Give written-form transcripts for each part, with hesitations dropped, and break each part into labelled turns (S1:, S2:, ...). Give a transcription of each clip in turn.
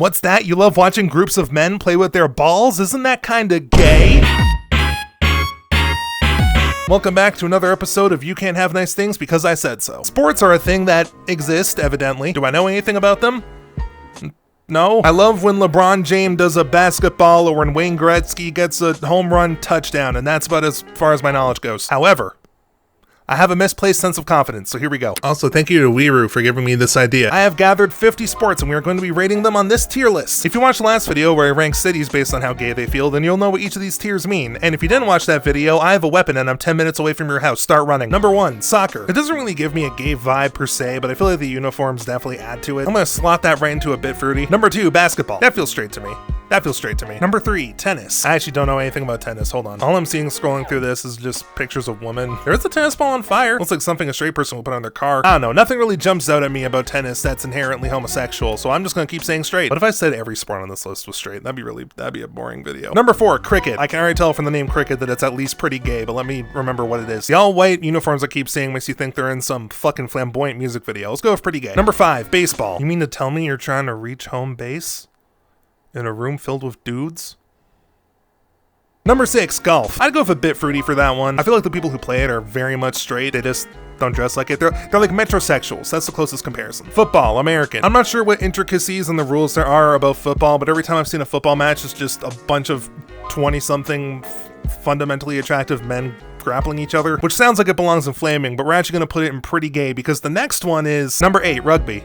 S1: What's that? You love watching groups of men play with their balls? Isn't that kinda gay? Welcome back to another episode of You Can't Have Nice Things Because I Said So. Sports are a thing that exist, evidently. Do I know anything about them? No. I love when LeBron James does a basketball or when Wayne Gretzky gets a home run touchdown, and that's about as far as my knowledge goes. However, I have a misplaced sense of confidence, so here we go. Also, thank you to Weeru for giving me this idea. I have gathered 50 sports, and we are going to be rating them on this tier list. If you watched the last video where I ranked cities based on how gay they feel, then you'll know what each of these tiers mean. And if you didn't watch that video, I have a weapon and I'm 10 minutes away from your house. Start running. Number 1, soccer. It doesn't really give me a gay vibe per se, but I feel like the uniforms definitely add to it. I'm gonna slot that right into a bit fruity. Number 2, basketball. That feels straight to me. Number 3, tennis. I actually don't know anything about tennis. Hold on. All I'm seeing scrolling through this is just pictures of women. There is a tennis ball on fire. Looks like something a straight person will put on their car. I don't know. Nothing really jumps out at me about tennis that's inherently homosexual, so I'm just gonna keep saying straight. What if I said every sport on this list was straight? That'd be a boring video. Number 4, cricket. I can already tell from the name cricket that it's at least pretty gay, but let me remember what it is. The all-white uniforms I keep seeing makes you think they're in some fucking flamboyant music video. Let's go with pretty gay. Number 5, baseball. You mean to tell me you're trying to reach home base in a room filled with dudes? Number 6, golf. I'd go with a bit fruity for that one. I feel like the people who play it are very much straight. They just don't dress like it. They're like metrosexuals. That's the closest comparison. Football, American. I'm not sure what intricacies and the rules there are about football, but every time I've seen a football match, it's just a bunch of 20-something fundamentally attractive men grappling each other, which sounds like it belongs in flaming, but we're actually going to put it in pretty gay because the next one is number 8, rugby.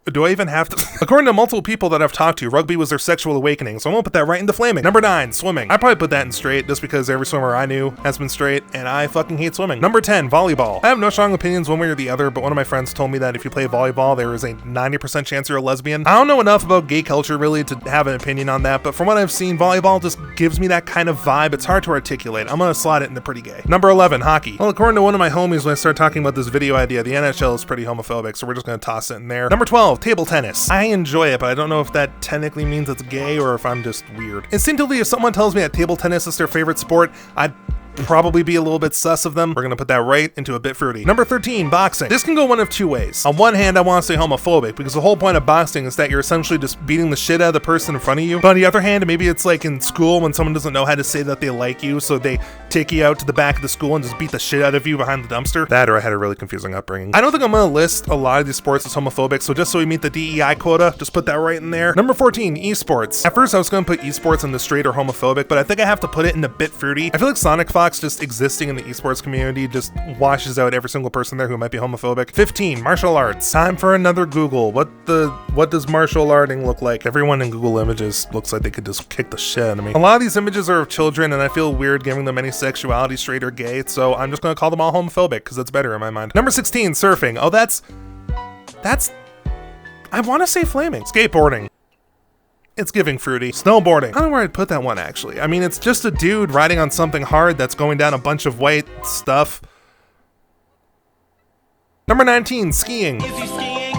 S1: Do I even have to? According to multiple people that I've talked to, rugby was their sexual awakening, so I'm gonna put that right into flaming. Number 9, swimming. I probably put that in straight just because every swimmer I knew has been straight, and I fucking hate swimming. Number 10, volleyball. I have no strong opinions one way or the other, but one of my friends told me that if you play volleyball, there is a 90% chance you're a lesbian. I don't know enough about gay culture really to have an opinion on that, but from what I've seen, volleyball just gives me that kind of vibe. It's hard to articulate. I'm gonna slot it into pretty gay. Number 11, hockey. Well, according to one of my homies when I started talking about this video idea, the NHL is pretty homophobic, so we're just gonna toss it in there. Number 12, table tennis. I enjoy it, but I don't know if that technically means it's gay or if I'm just weird. Instinctively, if someone tells me that table tennis is their favorite sport, I'd probably be a little bit sus of them. We're gonna put that right into a bit fruity. Number 13, boxing. This can go one of two ways. On one hand, I want to say homophobic because the whole point of boxing is that you're essentially just beating the shit out of the person in front of you. But on the other hand, maybe it's like in school when someone doesn't know how to say that they like you, so they take you out to the back of the school and just beat the shit out of you behind the dumpster. That or I had a really confusing upbringing. I don't think I'm gonna list a lot of these sports as homophobic, so just so we meet the DEI quota, just put that right in there. Number 14, esports. At first I was gonna put esports in the straight or homophobic, but I think I have to put it in a bit fruity. I feel like Sonic Fox just existing in the esports community just washes out every single person there who might be homophobic. 15, martial arts. Time for another Google. What does martial arting look like? Everyone in Google Images looks like they could just kick the shit out of me. A lot of these images are of children and I feel weird giving them any sexuality, straight or gay, so I'm just gonna call them all homophobic because that's better in my mind. Number 16, surfing. Oh, that's I want to say flaming. Skateboarding. It's giving fruity. Snowboarding. I don't know where I'd put that one actually. I mean, it's just a dude riding on something hard that's going down a bunch of white stuff. Number 19, skiing.
S2: Is he skiing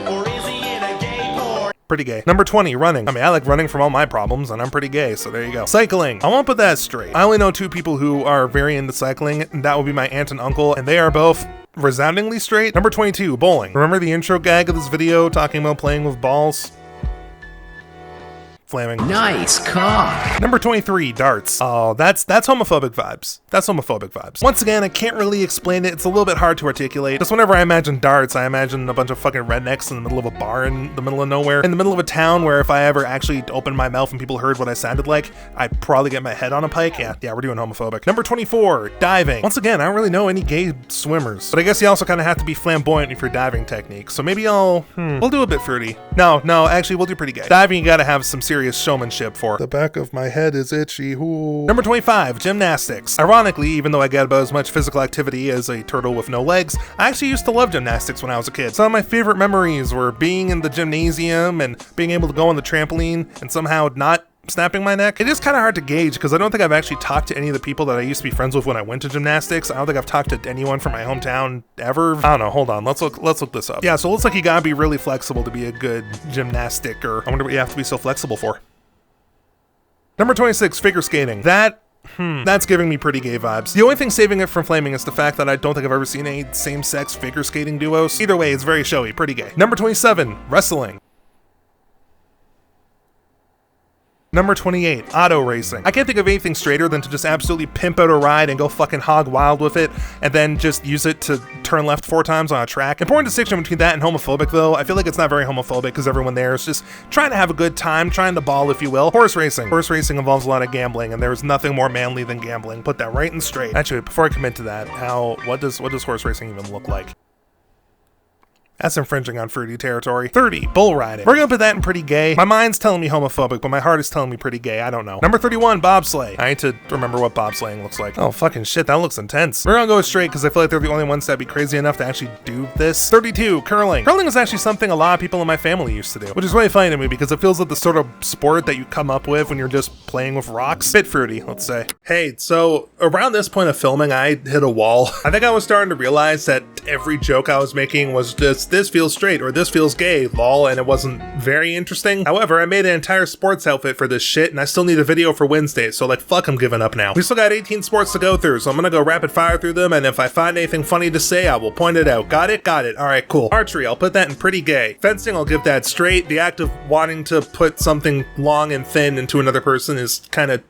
S2: or is he in a gay porn?
S1: Pretty gay. Number 20, running. I mean, I like running from all my problems and I'm pretty gay, so there you go. Cycling. I won't put that straight. I only know 2 people who are very into cycling, and that would be my aunt and uncle, and they are both resoundingly straight. Number 22, bowling. Remember the intro gag of this video talking about playing with balls? Flaming.
S3: Nice cock.
S1: Number 23, darts. Oh, that's homophobic vibes. That's homophobic vibes. Once again, I can't really explain it. It's a little bit hard to articulate. Just whenever I imagine darts, I imagine a bunch of fucking rednecks in the middle of a bar in the middle of nowhere. In the middle of a town where if I ever actually opened my mouth and people heard what I sounded like, I'd probably get my head on a pike. Yeah, we're doing homophobic. Number 24, diving. Once again, I don't really know any gay swimmers. But I guess you also kind of have to be flamboyant with your diving technique. So maybe we'll do a bit fruity. No, actually, we'll do pretty gay. Diving, you gotta have some serious showmanship for. The back of my head is itchy. Ooh. Number 25, gymnastics. Ironically, even though I get about as much physical activity as a turtle with no legs, I actually used to love gymnastics when I was a kid. Some of my favorite memories were being in the gymnasium and being able to go on the trampoline and somehow not snapping my neck. It is kind of hard to gauge because I don't think I've actually talked to any of the people that I used to be friends with when I went to gymnastics. I don't think I've talked to anyone from my hometown ever. I don't know. Hold on. Let's look this up. Yeah, so it looks like you gotta be really flexible to be a good gymnasticker. I wonder what you have to be so flexible for. Number 26, figure skating. That's giving me pretty gay vibes. The only thing saving it from flaming is the fact that I don't think I've ever seen any same-sex figure skating duos. Either way, it's very showy, pretty gay. Number 27, wrestling. Number 28, auto racing. I can't think of anything straighter than to just absolutely pimp out a ride and go fucking hog wild with it, and then just use it to turn left 4 times on a track. Important distinction between that and homophobic, though. I feel like it's not very homophobic because everyone there is just trying to have a good time, trying to ball, if you will. Horse racing. Horse racing involves a lot of gambling, and there's nothing more manly than gambling. Put that right and straight. Actually, before I commit to that, what does horse racing even look like? That's infringing on fruity territory. 30, bull riding. We're gonna put that in pretty gay. My mind's telling me homophobic, but my heart is telling me pretty gay. I don't know. Number 31, bobsleigh. I need to remember what bobsleighing looks like. Oh, fucking shit, that looks intense. We're gonna go straight because I feel like they're the only ones that'd be crazy enough to actually do this. 32, curling. Curling is actually something a lot of people in my family used to do, which is really funny to me because it feels like the sort of sport that you come up with when you're just playing with rocks. Bit fruity, let's say. Hey, so around this point of filming, I hit a wall. I think I was starting to realize that every joke I was making was just, this feels straight, or this feels gay, lol, and it wasn't very interesting. However, I made an entire sports outfit for this shit, and I still need a video for Wednesday, so like, fuck, I'm giving up now. We still got 18 sports to go through, so I'm gonna go rapid fire through them, and if I find anything funny to say, I will point it out. Got it? Got it. Alright, cool. Archery, I'll put that in pretty gay. Fencing, I'll give that straight. The act of wanting to put something long and thin into another person is kind of,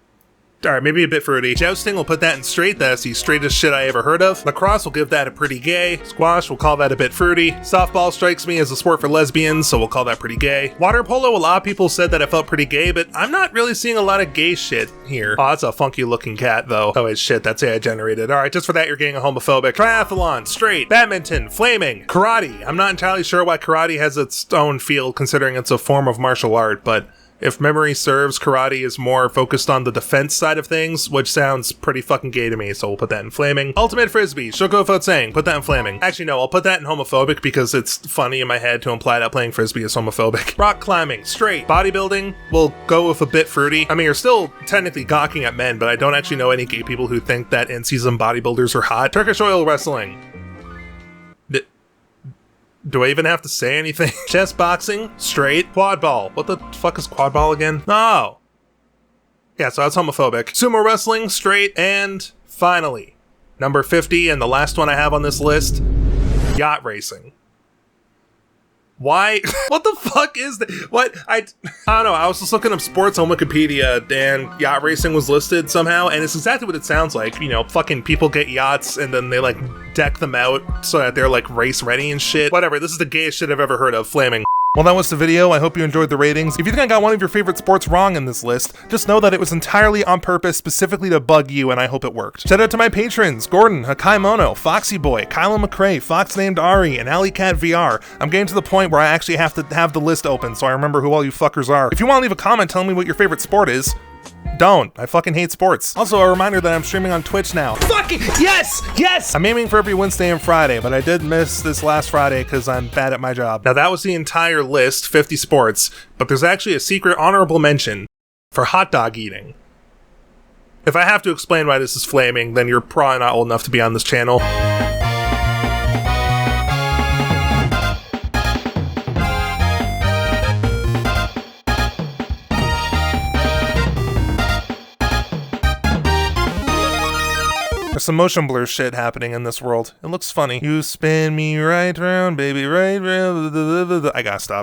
S1: alright, maybe a bit fruity. Jousting, we'll put that in straight. That's the straightest shit I ever heard of. Lacrosse, we'll give that a pretty gay. Squash, we'll call that a bit fruity. Softball strikes me as a sport for lesbians, so we'll call that pretty gay. Water polo, a lot of people said that I felt pretty gay, but I'm not really seeing a lot of gay shit here. Oh, that's a funky looking cat, though. Oh, wait, shit, that's AI generated. Alright, just for that, you're getting a homophobic. Triathlon, straight. Badminton, flaming. Karate, I'm not entirely sure why karate has its own field, considering it's a form of martial art, but if memory serves, karate is more focused on the defense side of things, which sounds pretty fucking gay to me, so we'll put that in flaming. Ultimate frisbee, shoko without saying, put that in flaming. Actually, no, I'll put that in homophobic because it's funny in my head to imply that playing frisbee is homophobic. Rock climbing, straight. Bodybuilding, we'll go with a bit fruity. I mean, you're still technically gawking at men, but I don't actually know any gay people who think that in-season bodybuilders are hot. Turkish oil wrestling. Do I even have to say anything? Chess boxing, straight. Quad ball. What the fuck is quad ball again? No. Yeah, so that's homophobic. Sumo wrestling, straight. And finally, number 50, and the last one I have on this list, yacht racing. Why? What the fuck is that? What? I don't know. I was just looking up sports on Wikipedia and yacht racing was listed somehow, and it's exactly what it sounds like. You know, fucking people get yachts and then they like deck them out so that they're like race ready and shit. Whatever. This is the gayest shit I've ever heard of. Flaming. Well, that was the video. I hope you enjoyed the ratings. If you think I got one of your favorite sports wrong in this list, just know that it was entirely on purpose, specifically to bug you, and I hope it worked. Shout out to my patrons, Gordon, Hakai Mono, Foxy Boy, Kyla McRae, Fox Named Ari, and Alley Cat VR. I'm getting to the point where I actually have to have the list open so I remember who all you fuckers are. If you want to leave a comment telling me what your favorite sport is, don't. I fucking hate sports. Also, a reminder that I'm streaming on Twitch now. Fucking yes! Yes! I'm aiming for every Wednesday and Friday, but I did miss this last Friday because I'm bad at my job. Now, that was the entire list, 50 sports, but there's actually a secret honorable mention for hot dog eating. If I have to explain why this is flaming, then you're probably not old enough to be on this channel. There's some motion blur shit happening in this world. It looks funny. You spin me right round, baby, right round. I gotta stop.